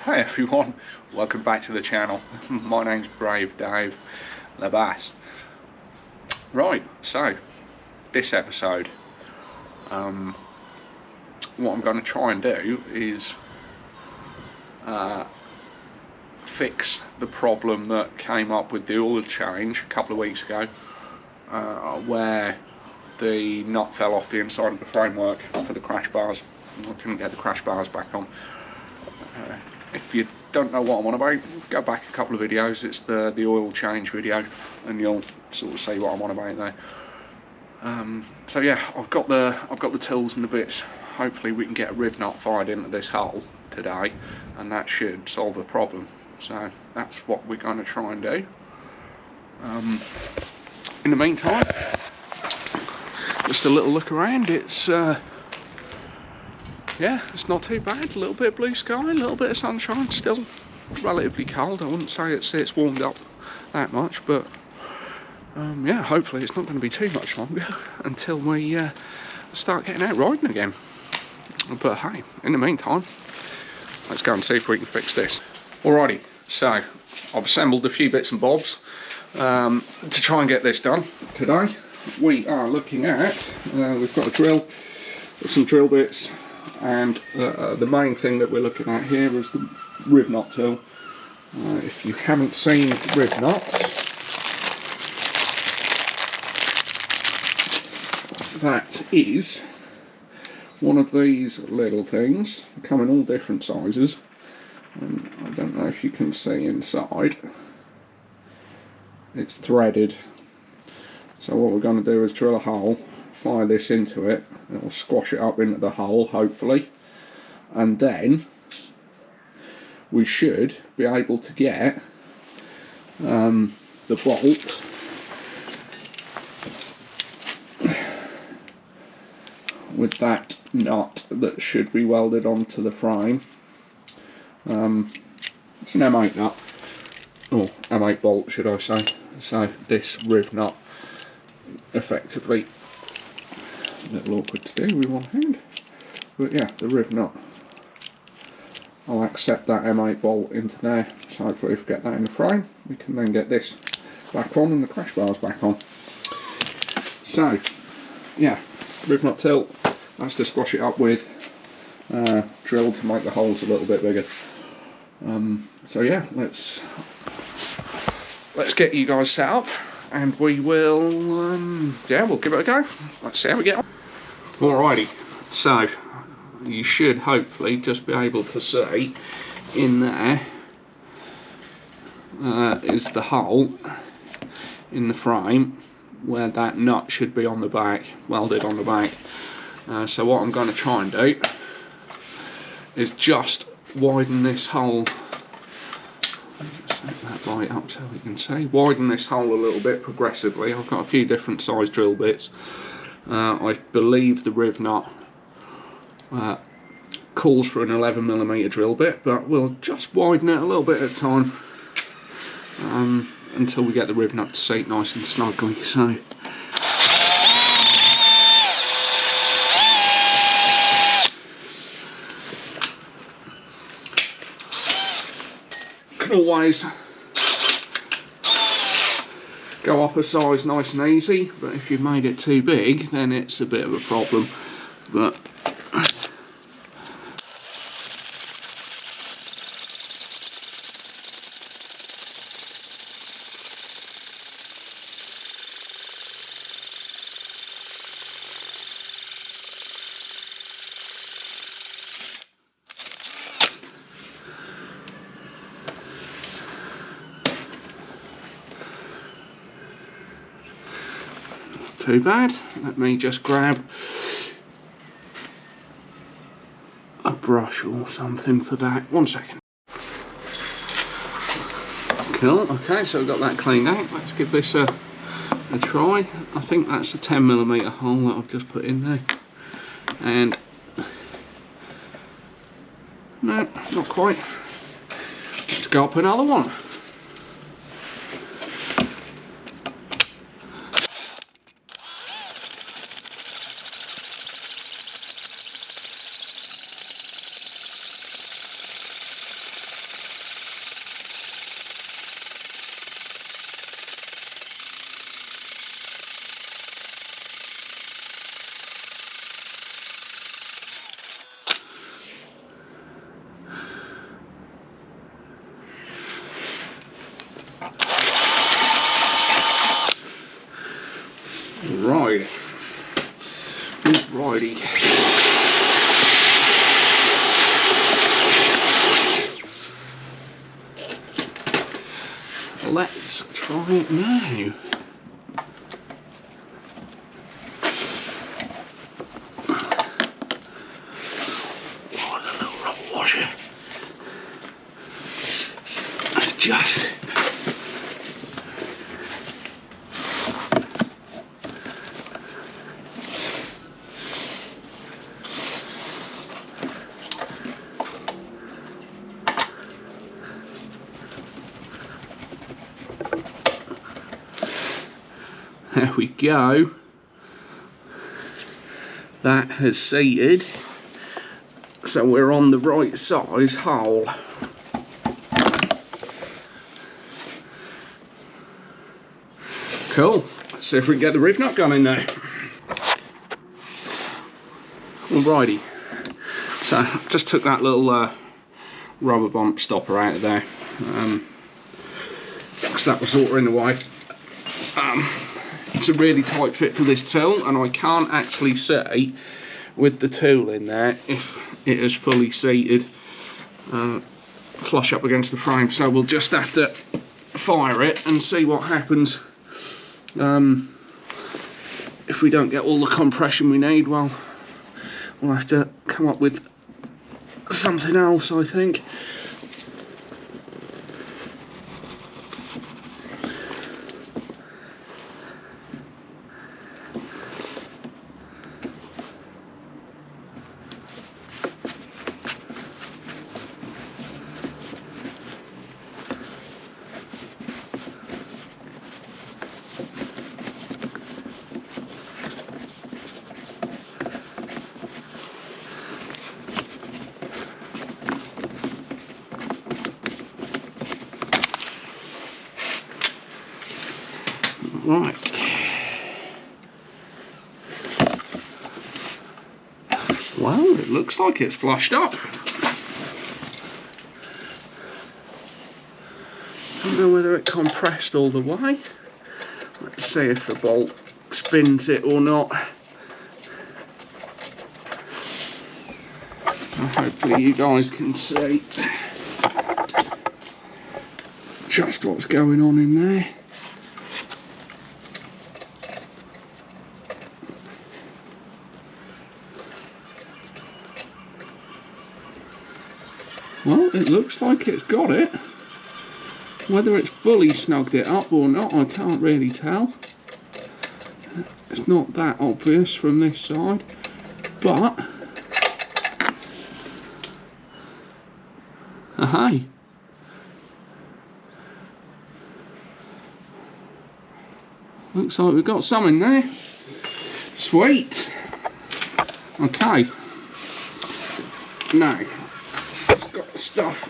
Hi everyone, welcome back to the channel. My name's Brave Dave Labasse. Right, so this episode, what I'm going to try and do is fix the problem that came up with the oil change a couple of weeks ago, where the nut fell off the inside of the framework for the crash bars. I couldn't get the crash bars back on. If you don't know what I'm on about, go back a couple of videos. It's the oil change video, and you'll sort of see what I'm on about there. So yeah, I've got the tools and the bits. Hopefully we can get a riv nut fired into this hole today, and that should solve the problem. So that's what we're going to try and do. In the meantime, just a little look around. It's yeah, it's not too bad. A little bit of blue sky, a little bit of sunshine. Still relatively cold. I wouldn't say it's warmed up that much, but yeah, hopefully it's not going to be too much longer until we start getting out riding again. But hey, in the meantime, let's go and see if we can fix this. Alrighty, so I've assembled a few bits and bobs to try and get this done today. We are looking at, we've got a drill, some drill bits, and the main thing that we're looking at here is the riv nut tool. If you haven't seen riv nuts, that is one of these little things, come in all different sizes, and I don't know if you can see inside, it's threaded. So what we're going to do is drill a hole, fire this into it, it'll squash it up into the hole hopefully, and then we should be able to get the bolt with that nut that should be welded onto the frame. It's an M8 nut, or M8 bolt should I say, so this riv nut effectively, a little awkward to do with one hand, but yeah, the riv nut, I'll accept that M8 bolt into there, so hopefully if we get that in the frame we can then get this back on and the crash bars back on. So yeah, riv nut tilt, that's to squash it up with, drill to make the holes a little bit bigger. So yeah, let's get you guys set up, and we will, yeah, we'll give it a go. Let's see how we get on. Alrighty, so you should hopefully just be able to see in there is the hole in the frame where that nut should be on the back, welded on the back. So what I'm going to try and do is just widen this hole. Set that light up so we can see. Widen this hole a little bit progressively. I've got a few different size drill bits. I believe the riv nut calls for an 11mm drill bit, but we'll just widen it a little bit at a time until we get the riv nut to seat nice and snugly. So can always go up a size nice and easy, but if you've made it too big then it's a bit of a problem. But too bad. Let me just grab a brush or something for that. 1 second. Cool, okay, so we've got that cleaned out. Let's give this a try. I think that's a 10mm hole that I've just put in there. And no, not quite. Let's go up another one. let's try it now. Oh, the little rubber washer. That's just... There we go. That has seated, so we're on the right size hole. Cool. Let's see if we can get the reef nut gun in there. Alrighty. So I just took that little rubber bump stopper out of there, because that was sort of in the way. It's a really tight fit for this tool, and I can't actually see with the tool in there if it is fully seated flush up against the frame, so we'll just have to fire it and see what happens. If we don't get all the compression we need, well, we'll have to come up with something else, I think. Right. Well, it looks like it's flushed up. I don't know whether it compressed all the way. Let's see if the bolt spins it or not. Hopefully you guys can see just what's going on in there. Well, it looks like it's got it. Whether it's fully snugged it up or not, I can't really tell. It's not that obvious from this side, but hey, looks like we've got some in there. Sweet. Okay. Now, it's got to stuff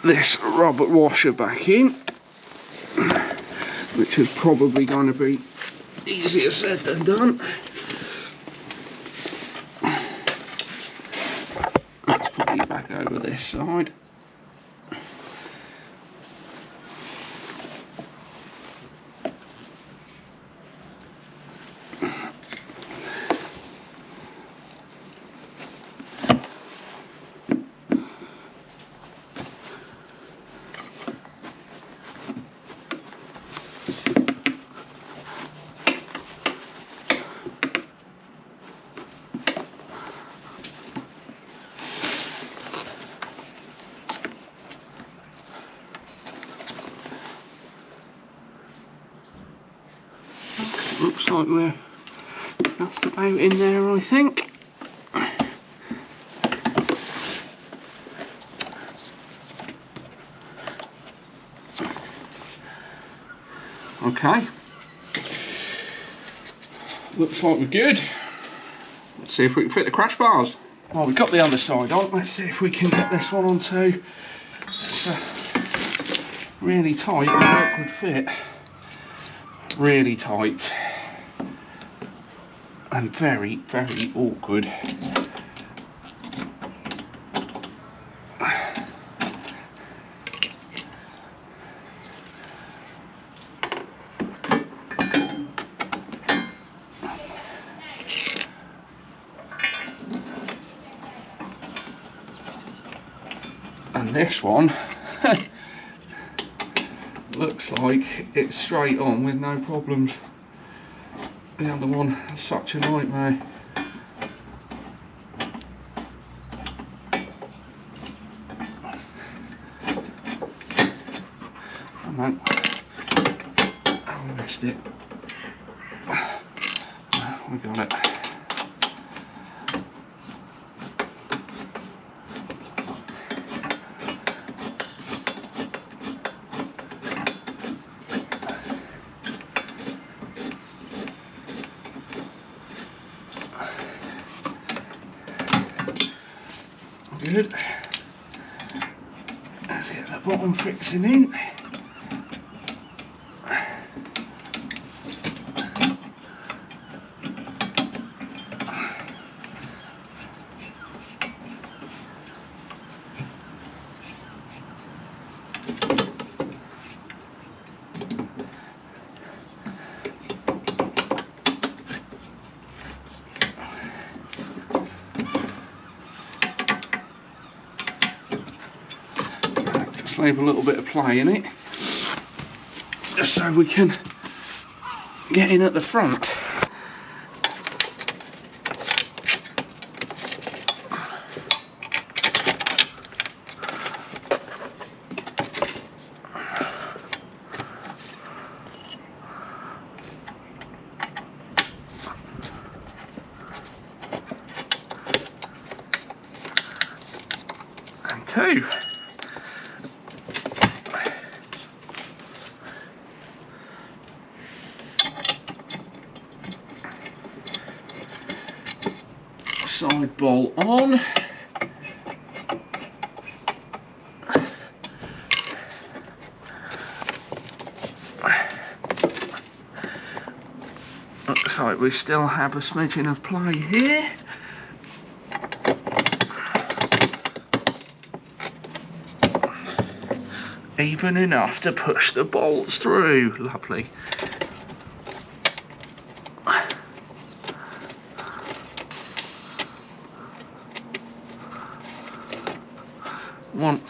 this rubber washer back in, which is probably going to be easier said than done. Let's put you back over this side. Looks like we're just about in there, I think. Okay. Looks like we're good. Let's see if we can fit the crash bars. Well, we've got the other side on. Let's see if we can get this one on too. It's really tight, but it could fit. Really tight. And very, very awkward. And this one looks like it's straight on with no problems. The other one, such a nightmare. Come on. Oh, we missed it. We got it. Good. Let's get the bottom fixing in. Leave a little bit of play in it, just so we can get in at the front. And two. Side bolt on. Looks like we still have a smidgen of play here. Even enough to push the bolts through. Lovely. One.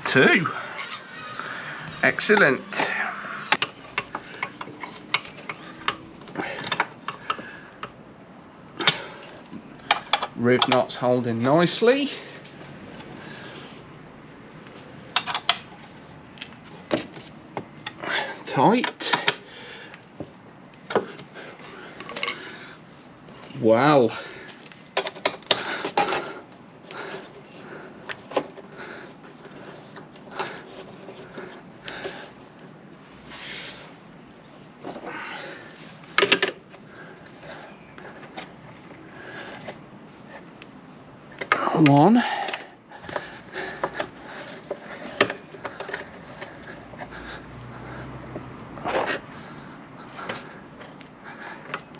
Two. Excellent. Riv knots holding nicely. Tight. Wow. One.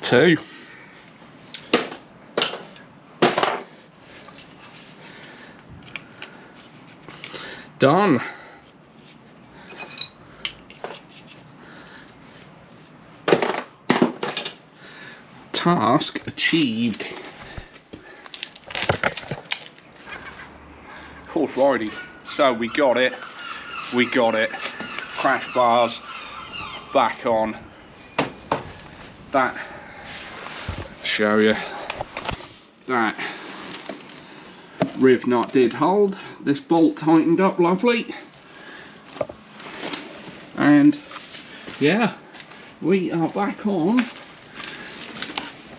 Two. Done. Task achieved. Alrighty, so we got it. Crash bars back on. That, show you, that riv knot did hold. This bolt tightened up lovely. And yeah, we are back on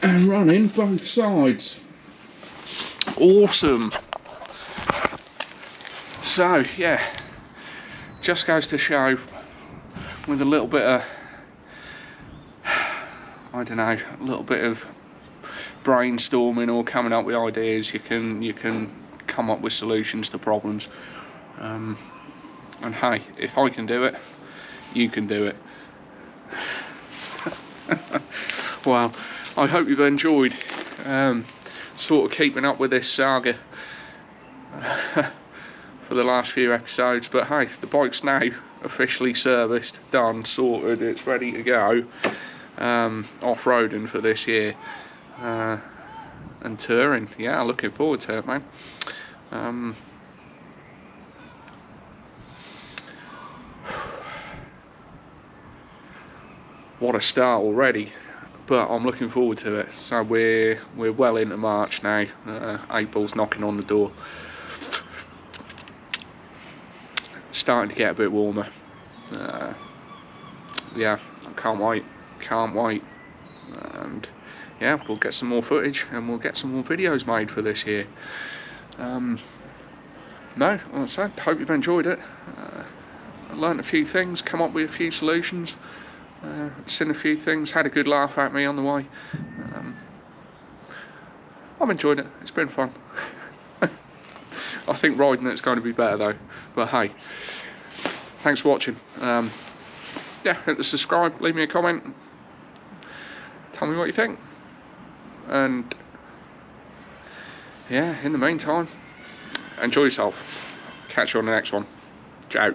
and running both sides. Awesome. So yeah, just goes to show, with a little bit of, I don't know, a little bit of brainstorming or coming up with ideas, you can come up with solutions to problems. And hey, if I can do it, you can do it. Well, I hope you've enjoyed sort of keeping up with this saga. For for the last few episodes, but hey, the bike's now officially serviced, done, sorted, it's ready to go off-roading for this year and touring. Yeah, looking forward to it, man. What a start already, but I'm looking forward to it. So we're well into March now. April's knocking on the door. It's starting to get a bit warmer. Yeah, I can't wait, and yeah, we'll get some more footage and we'll get some more videos made for this year. No, like I said, hope you've enjoyed it. I learned a few things, come up with a few solutions, seen a few things, had a good laugh at me on the way. I've enjoyed it, it's been fun. I think riding it's going to be better though, but hey, thanks for watching. Yeah, hit the subscribe, leave me a comment, tell me what you think, and yeah, in the meantime, enjoy yourself. Catch you on the next one. Ciao.